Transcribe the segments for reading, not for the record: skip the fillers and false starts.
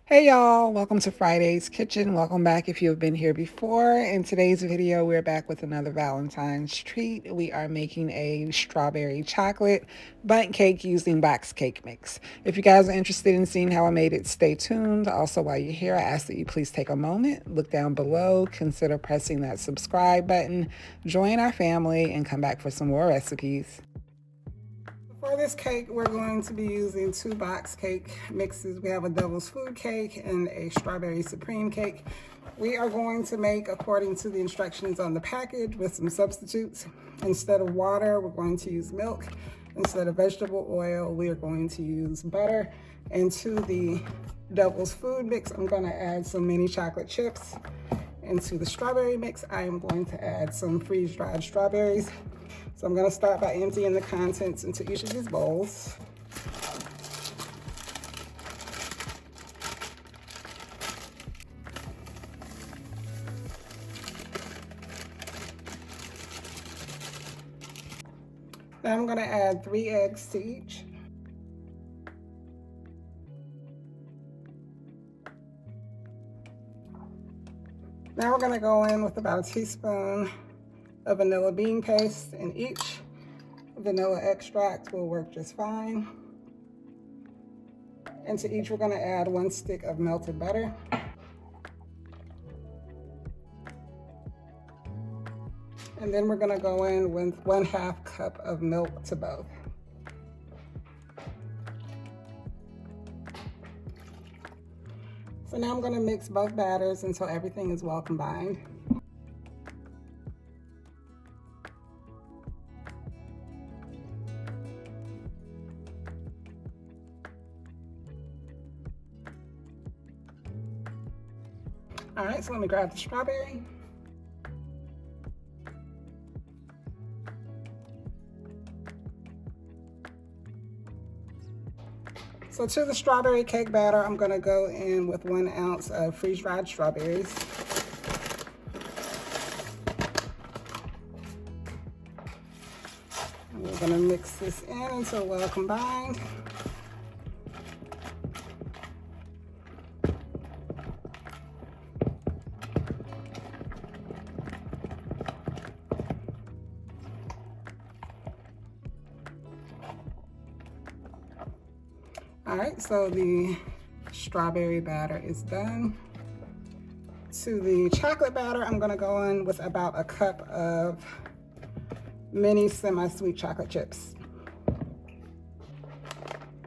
Hey y'all, welcome to Friday's Kitchen. Welcome back if you have been here before. In today's video, we're back with another Valentine's treat. We are making a strawberry chocolate bundt cake using box cake mix. If you guys are interested in seeing how I made it, stay tuned. Also, while you're here, I ask that you please take a moment, look down below, consider pressing that subscribe button, join our family, and come back for some more recipes. For this cake, we're going to be using two box cake mixes. We have a devil's food cake and a strawberry supreme cake. We are going to make according to the instructions on the package with some substitutes. Instead of water, we're going to use milk. Instead of vegetable oil, we are going to use butter. And to the devil's food mix, I'm going to add some mini chocolate chips. Into the strawberry mix, I am going to add some freeze-dried strawberries. So I'm going to start by emptying the contents into each of these bowls. Now I'm going to add 3 eggs to each. Now we're going to go in with about a teaspoon of vanilla bean paste in each. Vanilla extract will work just fine. And to each, we're going to add 1 stick of melted butter. And then we're going to go in with 1/2 cup of milk to both. So now I'm going to mix both batters until everything is well combined. All right, so let me grab the strawberry. So to the strawberry cake batter, I'm going to go in with 1 ounce of freeze-dried strawberries. And we're going to mix this in until well combined. All right, so the strawberry batter is done. To the chocolate batter, I'm gonna go in with about a cup of mini semi-sweet chocolate chips.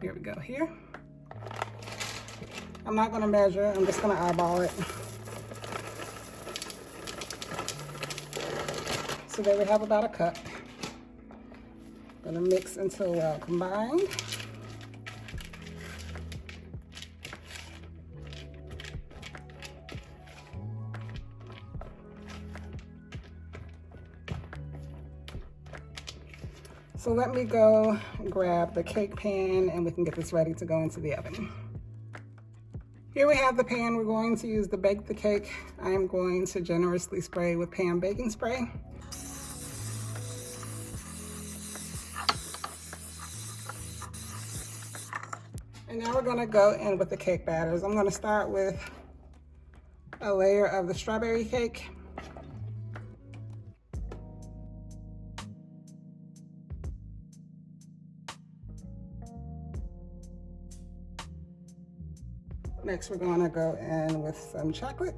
Here we go here. I'm not gonna measure, I'm just gonna eyeball it. So there we have about a cup. Gonna mix until well combined. So let me go grab the cake pan and we can get this ready to go into the oven. Here we have the pan we're going to use to bake the cake. I am going to generously spray with pan baking spray. And now we're gonna go in with the cake batters. I'm gonna start with a layer of the strawberry cake. Next, we're gonna go in with some chocolate.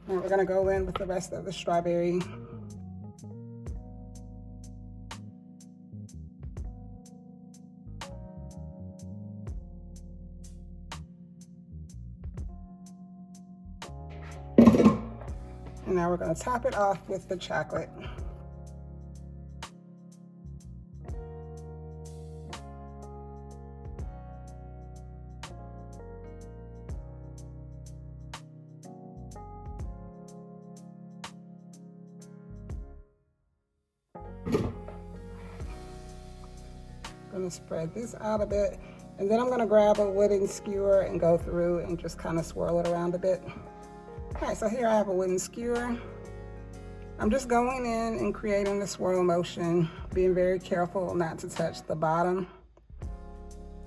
Now we're gonna go in with the rest of the strawberry. And now we're going to top it off with the chocolate. gonna spread this out a bit, and then I'm gonna grab a wooden skewer and go through and just kind of swirl it around a bit. All right, so here I have a wooden skewer. I'm just going in and creating the swirl motion, being very careful not to touch the bottom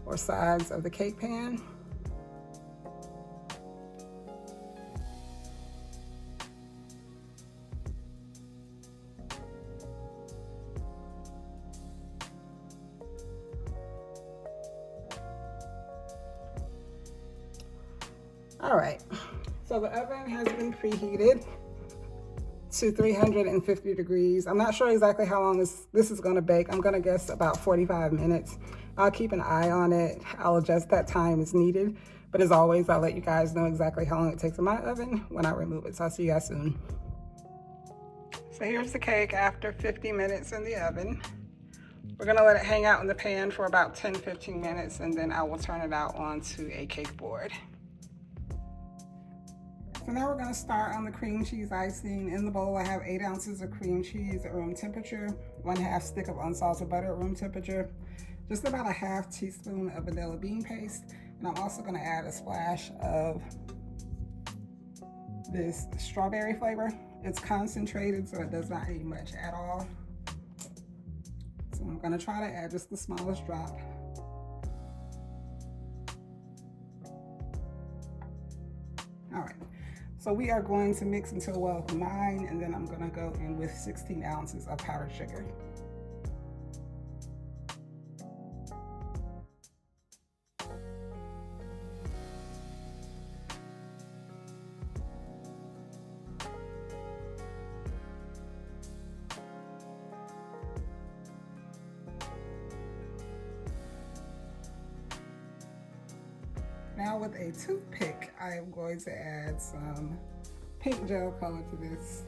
or sides of the cake pan. All right, so the oven has been preheated to 350 degrees. I'm not sure exactly how long this is gonna bake. I'm gonna guess about 45 minutes. I'll keep an eye on it. I'll adjust that time as needed. But as always, I'll let you guys know exactly how long it takes in my oven when I remove it. So I'll see you guys soon. So here's the cake after 50 minutes in the oven. We're gonna let it hang out in the pan for about 10-15 minutes, and then I will turn it out onto a cake board. So now we're gonna start on the cream cheese icing. In the bowl, I have 8 ounces of cream cheese at room temperature, 1/2 stick of unsalted butter at room temperature, just about a 1/2 teaspoon of vanilla bean paste, and I'm also gonna add a splash of this strawberry flavor. It's concentrated, so it does not need much at all. So I'm gonna try to add just the smallest drop. All right. So we are going to mix until well combined, and then I'm gonna go in with 16 ounces of powdered sugar. Now with a toothpick, I am going to add some pink gel color to this.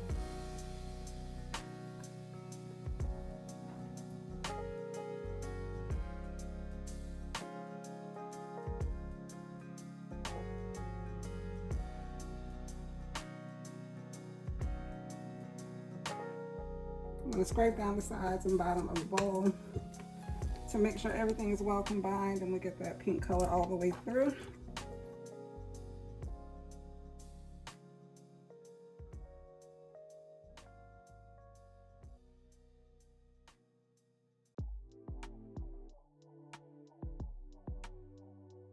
I'm going to scrape down the sides and bottom of the bowl to make sure everything is well combined and we get that pink color all the way through.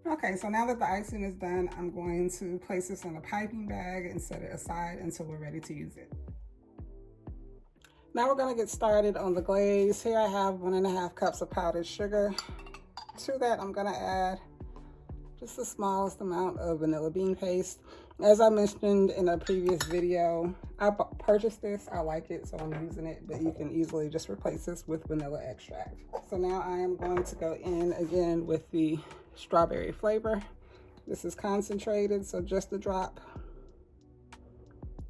Okay, so now that the icing is done, I'm going to place this in a piping bag and set it aside until we're ready to use it. Now we're gonna get started on the glaze. Here I have 1.5 cups of powdered sugar. To that, I'm gonna add just the smallest amount of vanilla bean paste. As I mentioned in a previous video, I purchased this, I like it, so I'm using it, but you can easily just replace this with vanilla extract. So now I am going to go in again with the strawberry flavor. This is concentrated, so just a drop.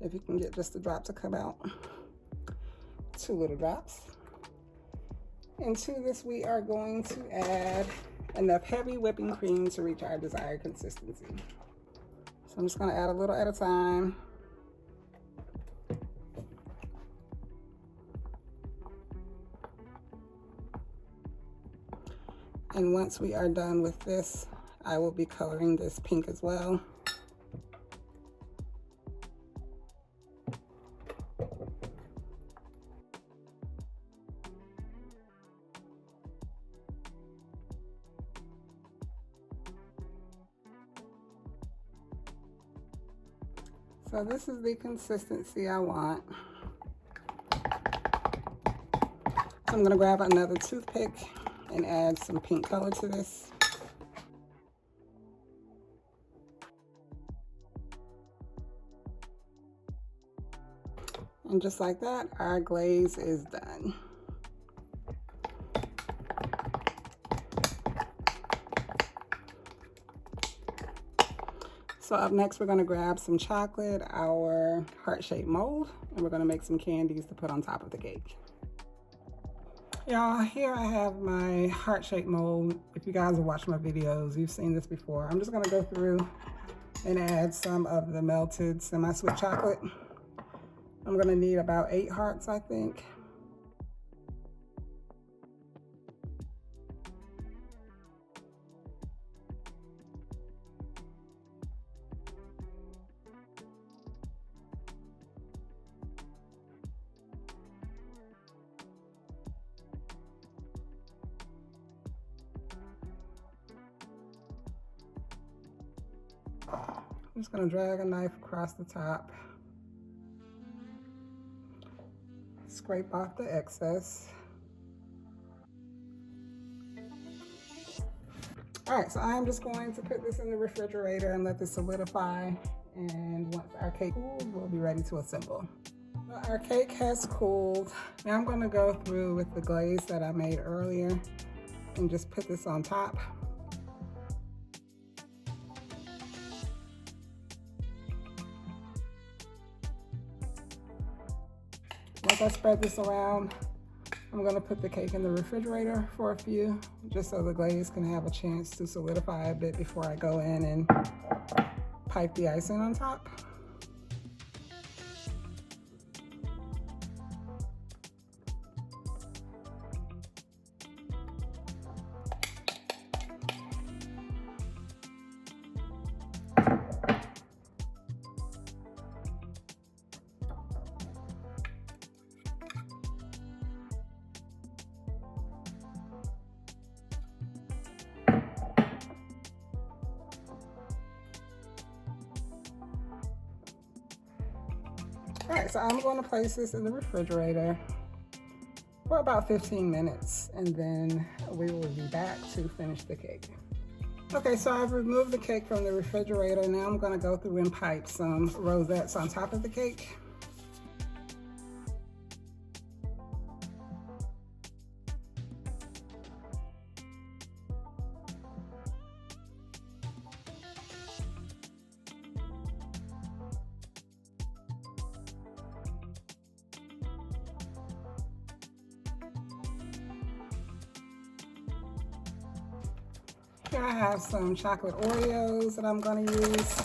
If you can get just a drop to come out. 2 little drops. And to this, we are going to add enough heavy whipping cream to reach our desired consistency. So I'm just gonna add a little at a time. And once we are done with this, I will be coloring this pink as well. So this is the consistency I want. So I'm gonna grab another toothpick and add some pink color to this. And just like that, our glaze is done. So up next, we're gonna grab some chocolate, our heart-shaped mold, and we're gonna make some candies to put on top of the cake. Y'all, here I have my heart-shaped mold. If you guys have watched my videos, you've seen this before. I'm just gonna go through and add some of the melted semi-sweet chocolate. I'm gonna need about 8 hearts, I think. I'm just gonna drag a knife across the top, scrape off the excess. All right, so I'm just going to put this in the refrigerator and let this solidify. And once our cake cools, we'll be ready to assemble. Well, our cake has cooled. Now I'm gonna go through with the glaze that I made earlier and just put this on top. Once I spread this around, I'm gonna put the cake in the refrigerator for a few, just so the glaze can have a chance to solidify a bit before I go in and pipe the icing on top. All right, so I'm going to place this in the refrigerator for about 15 minutes, and then we will be back to finish the cake. Okay, so I've removed the cake from the refrigerator. Now I'm going to go through and pipe some rosettes on top of the cake. Here I have some chocolate Oreos that I'm going to use.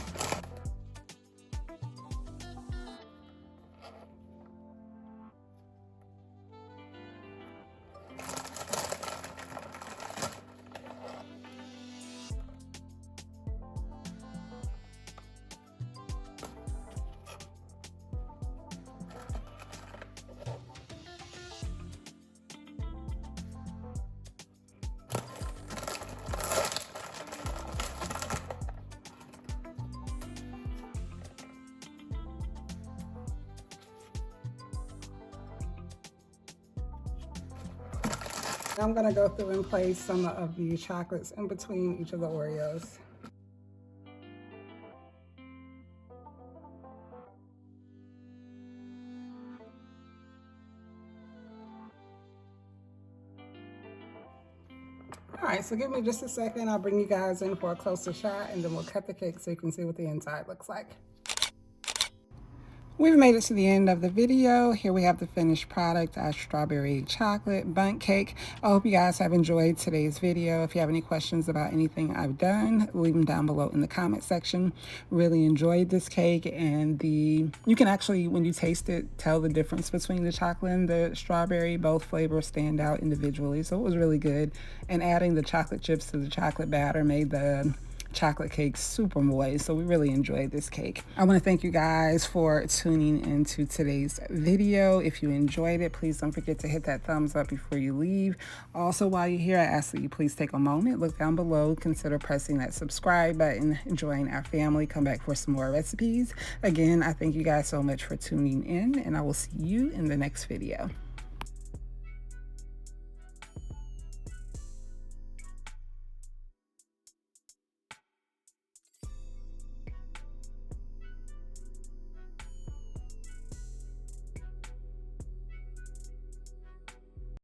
I'm going to go through and place some of the chocolates in between each of the Oreos. All right, so give me just a second. I'll bring you guys in for a closer shot, and then we'll cut the cake so you can see what the inside looks like. We've made it to the end of the video. Here we have the finished product, our strawberry chocolate bundt cake. I hope you guys have enjoyed today's video. If you have any questions about anything I've done, leave them down below in the comment section. Really enjoyed this cake, and you can actually, when you taste it, tell the difference between the chocolate and the strawberry. Both flavors stand out individually, so it was really good. And adding the chocolate chips to the chocolate batter made the chocolate cake super moist, so we really enjoyed this cake. I want to thank you guys for tuning into today's video. If you enjoyed it, please don't forget to hit that thumbs up before you leave. Also, while you're here, I ask that you please take a moment, look down below, consider pressing that subscribe button, join our family, come back for some more recipes. Again, I thank you guys so much for tuning in, and I will see you in the next video.